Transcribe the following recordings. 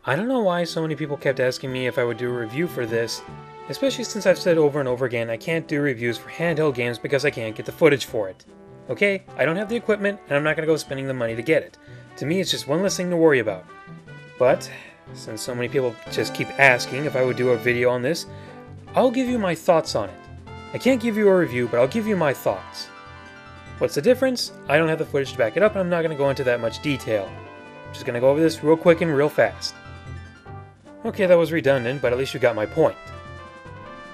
I don't know why so many people kept asking me if I would do a review for this, especially since I've said over and over again I can't do reviews for handheld games because I can't get the footage for it. Okay, I don't have the equipment, and I'm not going to go spending the money to get it. To me, it's just one less thing to worry about. But, since so many people just keep asking if I would do a video on this, I'll give you my thoughts on it. I can't give you a review, but I'll give you my thoughts. What's the difference? I don't have the footage to back it up, and I'm not going to go into that much detail. I'm just going to go over this real quick and real fast. Okay, that was redundant, but at least you got my point.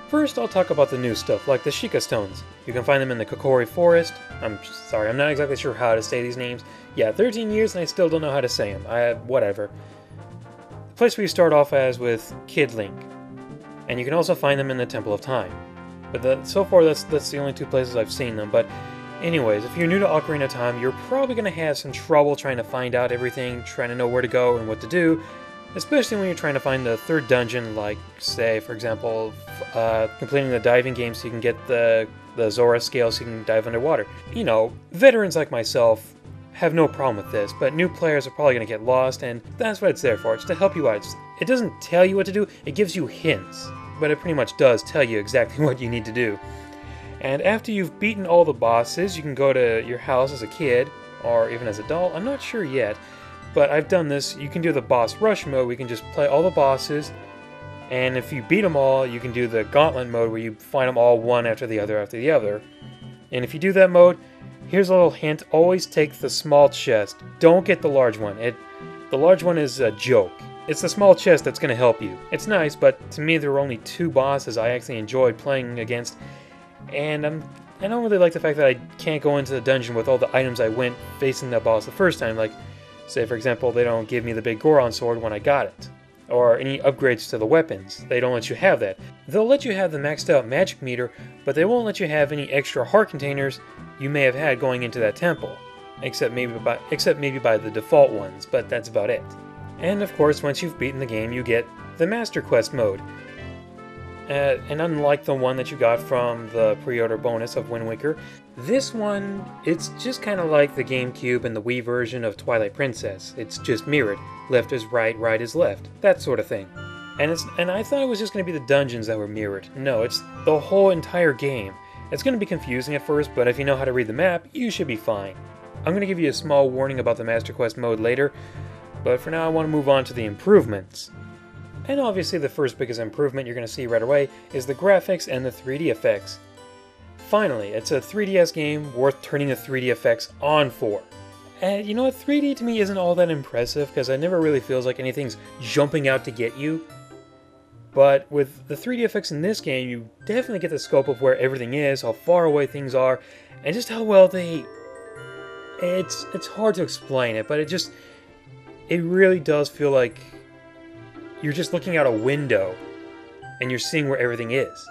First, I'll talk about the new stuff, like the Sheikah Stones. You can find them in the Kokori Forest. I'm sorry, I'm not exactly sure how to say these names. Yeah, 13 years and I still don't know how to say them. Whatever. The place where you start off as with Kid Link. And you can also find them in the Temple of Time. But so far, that's the only two places I've seen them. But anyways, if you're new to Ocarina of Time, you're probably going to have some trouble trying to find out everything, trying to know where to go and what to do. Especially when you're trying to find the third dungeon, like, say, for example, completing the diving game so you can get the Zora scale so you can dive underwater. You know, veterans like myself have no problem with this, but new players are probably going to get lost, and that's what it's there for. It's to help you out. It doesn't tell you what to do, it gives you hints, but it pretty much does tell you exactly what you need to do. And after you've beaten all the bosses, you can go to your house as a kid, or even as an adult, I'm not sure yet. But I've done this. You can do the boss rush mode, we can just play all the bosses, and if you beat them all, you can do the gauntlet mode where you find them all one after the other after the other. And if you do that mode, here's a little hint, always take the small chest. Don't get the large one. The large one is a joke. It's the small chest that's going to help you. It's nice, but to me there were only two bosses I actually enjoyed playing against, and I don't really like the fact that I can't go into the dungeon with all the items I went facing that boss the first time, like, say, for example, they don't give me the big Goron sword when I got it. Or any upgrades to the weapons. They don't let you have that. They'll let you have the maxed out magic meter, but they won't let you have any extra heart containers you may have had going into that temple. Except maybe by the default ones, but that's about it. And of course, once you've beaten the game, you get the Master Quest mode. And unlike the one that you got from the pre-order bonus of Wind Waker, this one, it's just kind of like the GameCube and the Wii version of Twilight Princess. It's just mirrored. Left is right, right is left. That sort of thing. And I thought it was just going to be the dungeons that were mirrored. No, it's the whole entire game. It's going to be confusing at first, but if you know how to read the map, you should be fine. I'm going to give you a small warning about the Master Quest mode later, but for now I want to move on to the improvements. And obviously the first biggest improvement you're going to see right away is the graphics and the 3D effects. Finally, it's a 3DS game worth turning the 3D effects on for. And you know what, 3D to me isn't all that impressive because it never really feels like anything's jumping out to get you. But with the 3D effects in this game, you definitely get the scope of where everything is, how far away things are, and just how well they... It's hard to explain it, but it really does feel like you're just looking out a window and you're seeing where everything is.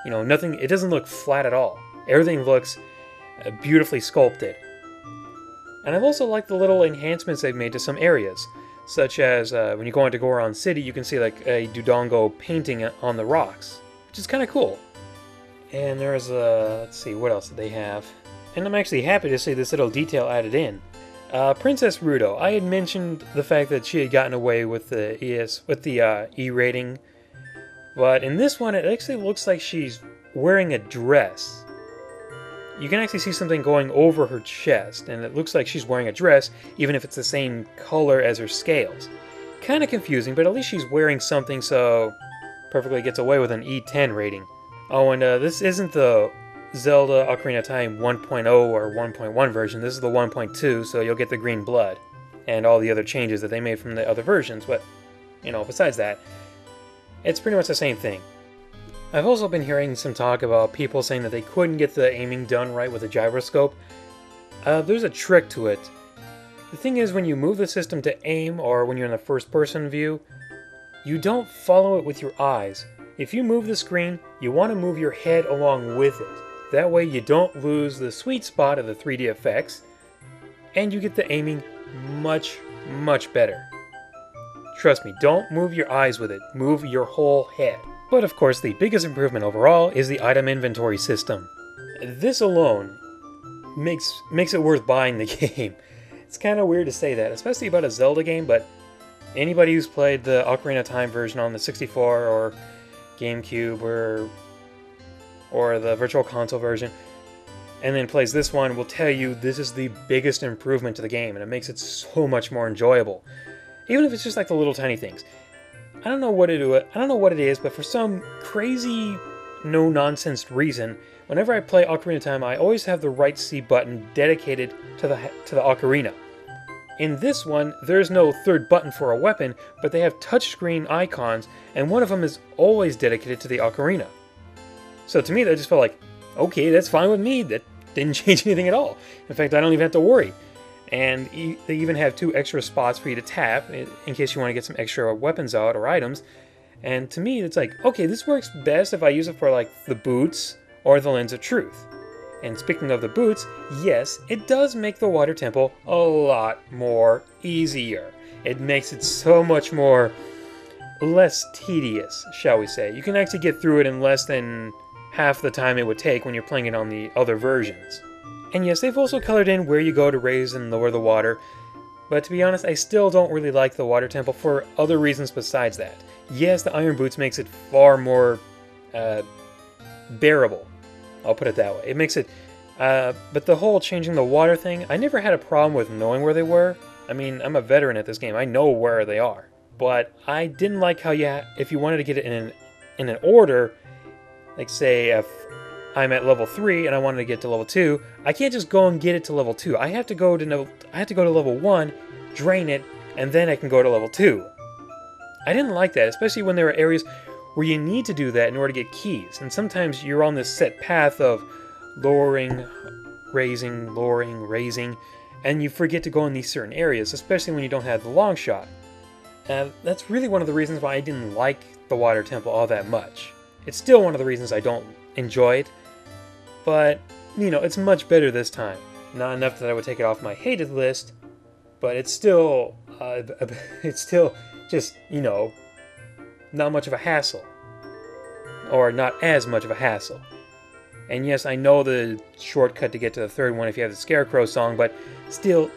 You know, it doesn't look flat at all. Everything looks beautifully sculpted. And I've also liked the little enhancements they've made to some areas, such as when you go into Goron City, you can see like a Dodongo painting on the rocks, which is kind of cool. And there's let's see, what else did they have? And I'm actually happy to see this little detail added in. Princess Ruto, I had mentioned the fact that she had gotten away with the E rating, but in this one it actually looks like she's wearing a dress. You can actually see something going over her chest, and it looks like she's wearing a dress, even if it's the same color as her scales. Kinda confusing, but at least she's wearing something, so perfectly gets away with an E10 rating. Oh, and this isn't the Zelda Ocarina of Time 1.0 or 1.1 version. This is the 1.2, so you'll get the green blood and all the other changes that they made from the other versions, but, you know, besides that, it's pretty much the same thing. I've also been hearing some talk about people saying that they couldn't get the aiming done right with the gyroscope. There's a trick to it. The thing is, when you move the system to aim, or when you're in the first-person view, you don't follow it with your eyes. If you move the screen, you want to move your head along with it. That way you don't lose the sweet spot of the 3D effects, and you get the aiming much, much better. Trust me, don't move your eyes with it, move your whole head. But of course, the biggest improvement overall is the item inventory system. This alone makes it worth buying the game. It's kind of weird to say that, especially about a Zelda game, but Anybody who's played the Ocarina of Time version on the 64 or GameCube or the Virtual Console version, and then plays this one, will tell you this is the biggest improvement to the game, and it makes it so much more enjoyable. Even if it's just like the little tiny things. I don't know what it is, but for some crazy, no-nonsense reason, whenever I play Ocarina of Time, I always have the right C button dedicated to the ocarina. In this one, there's no third button for a weapon, but they have touchscreen icons, and one of them is always dedicated to the ocarina. So to me, that just felt like, okay, that's fine with me. That didn't change anything at all. In fact, I don't even have to worry. And they even have 2 extra spots for you to tap in case you want to get some extra weapons out or items. And to me, it's like, okay, this works best if I use it for like the boots or the Lens of Truth. And speaking of the boots, yes, it does make the water temple a lot more easier. It makes it so much more less tedious, shall we say. You can actually get through it in less than half the time it would take when you're playing it on the other versions. And yes, they've also colored in where you go to raise and lower the water, but to be honest, I still don't really like the water temple for other reasons besides that. Yes, the iron boots makes it far more bearable. I'll put it that way. It makes it, but the whole changing the water thing, I never had a problem with knowing where they were. I mean, I'm a veteran at this game. I know where they are. But I didn't like how if you wanted to get it in an order, like say if I'm at level 3 and I wanted to get to level 2, I can't just go and get it to level 2. I have to go to level 1, drain it, and then I can go to level 2. I didn't like that, especially when there are areas where you need to do that in order to get keys. And sometimes you're on this set path of lowering, raising, and you forget to go in these certain areas, especially when you don't have the long shot. And that's really one of the reasons why I didn't like the water temple all that much. It's still one of the reasons I don't enjoy it, but, you know, it's much better this time. Not enough that I would take it off my hated list, but it's still just, you know, not much of a hassle. Or not as much of a hassle. And yes, I know the shortcut to get to the third one if you have the Scarecrow song, but still,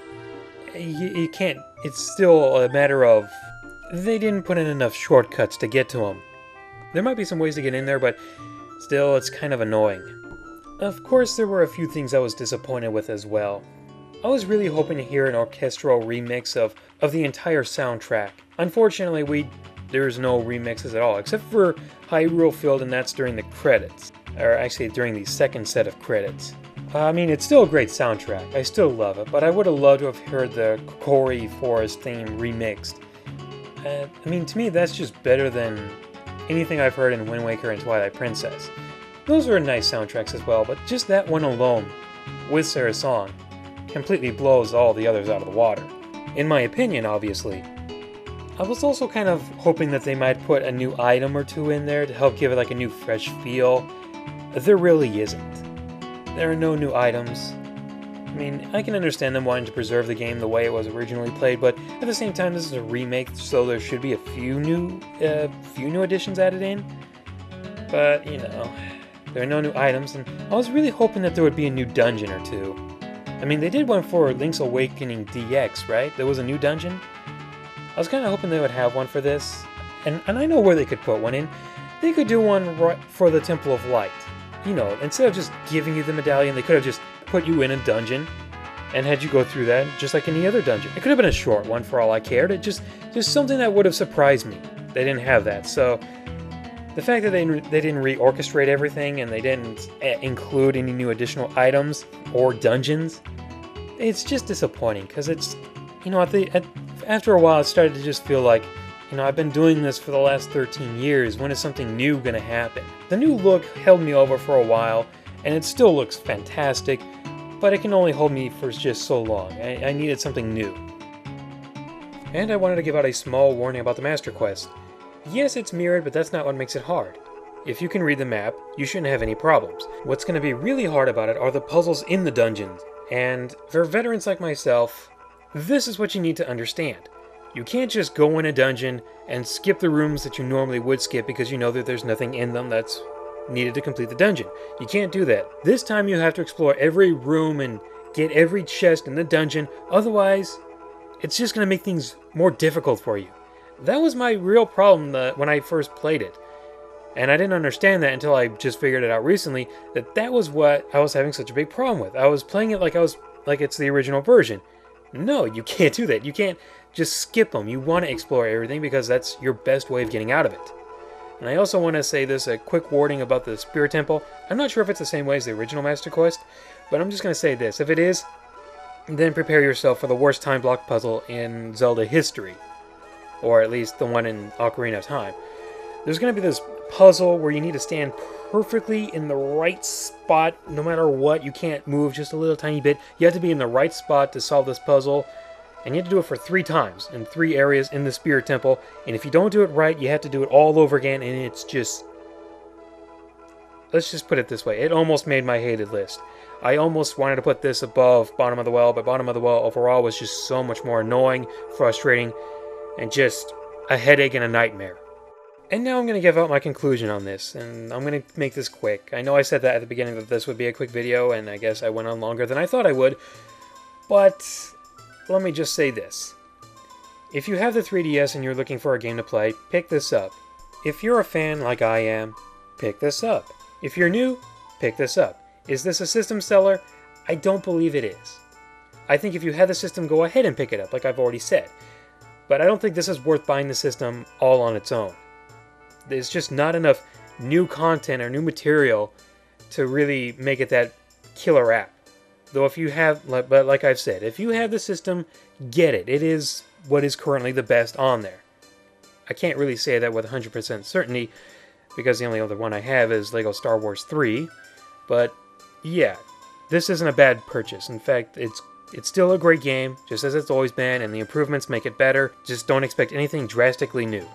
you can't, it's still a matter of, they didn't put in enough shortcuts to get to them. There might be some ways to get in there, but still, it's kind of annoying. Of course, there were a few things I was disappointed with as well. I was really hoping to hear an orchestral remix of the entire soundtrack. Unfortunately, there's no remixes at all, except for Hyrule Field, and that's during the credits. Or actually, during the second set of credits. I mean, it's still a great soundtrack. I still love it, but I would have loved to have heard the Kokori Forest theme remixed. I mean, to me, that's just better than anything I've heard in Wind Waker and Twilight Princess. Those are nice soundtracks as well, but just that one alone, with Sarah's song, completely blows all the others out of the water. In my opinion, obviously. I was also kind of hoping that they might put a new item or two in there to help give it like a new fresh feel. There really isn't. There are no new items. I mean, I can understand them wanting to preserve the game the way it was originally played, but at the same time, this is a remake, so there should be a few new additions added in. But, you know, there are no new items, and I was really hoping that there would be a new dungeon or two. I mean, they did one for Link's Awakening DX, right? There was a new dungeon? I was kind of hoping they would have one for this, and I know where they could put one in. They could do one right for the Temple of Light. You know, instead of just giving you the medallion, they could have just put you in a dungeon and had you go through that just like any other dungeon. It could have been a short one for all I cared. It just something that would have surprised me. They didn't have that, so the fact that they didn't reorchestrate everything and they didn't include any new additional items or dungeons, it's just disappointing because it's, you know, after a while it started to just feel like, you know, I've been doing this for the last 13 years. When is something new going to happen? The new look held me over for a while, and it still looks fantastic, but it can only hold me for just so long. I needed something new. And I wanted to give out a small warning about the Master Quest. Yes, it's mirrored, but that's not what makes it hard. If you can read the map, you shouldn't have any problems. What's going to be really hard about it are the puzzles in the dungeons. And for veterans like myself, this is what you need to understand. You can't just go in a dungeon and skip the rooms that you normally would skip because you know that there's nothing in them that's needed to complete the dungeon. You can't do that. This time you have to explore every room and get every chest in the dungeon, otherwise it's just going to make things more difficult for you. That was my real problem when I first played it. And I didn't understand that until I just figured it out recently, that was what I was having such a big problem with. I was playing it like it's the original version. No, you can't do that. You can't just skip them. You want to explore everything because that's your best way of getting out of it. And I also want to say this, a quick warning about the Spirit Temple. I'm not sure if it's the same way as the original Master Quest, but I'm just going to say this. If it is, then prepare yourself for the worst time block puzzle in Zelda history. Or at least the one in Ocarina of Time. There's going to be this puzzle where you need to stand perfectly in the right spot no matter what. You can't move just a little tiny bit. You have to be in the right spot to solve this puzzle. And you have to do it for 3 times in 3 areas in the Spirit Temple. And if you don't do it right, you have to do it all over again. And it's just... let's just put it this way. It almost made my hated list. I almost wanted to put this above Bottom of the Well, but Bottom of the Well overall was just so much more annoying, frustrating, and just a headache and a nightmare. And now I'm going to give out my conclusion on this, and I'm going to make this quick. I know I said that at the beginning that this would be a quick video, and I guess I went on longer than I thought I would, but let me just say this. If you have the 3DS and you're looking for a game to play, pick this up. If you're a fan like I am, pick this up. If you're new, pick this up. Is this a system seller? I don't believe it is. I think if you have the system, go ahead and pick it up, like I've already said. But I don't think this is worth buying the system all on its own. There's just not enough new content or new material to really make it that killer app. Though if you have, but like I've said, if you have the system, get it. It is what is currently the best on there. I can't really say that with 100% certainty, because the only other one I have is LEGO Star Wars 3. But yeah, this isn't a bad purchase. In fact, it's still a great game, just as it's always been, and the improvements make it better. Just don't expect anything drastically new.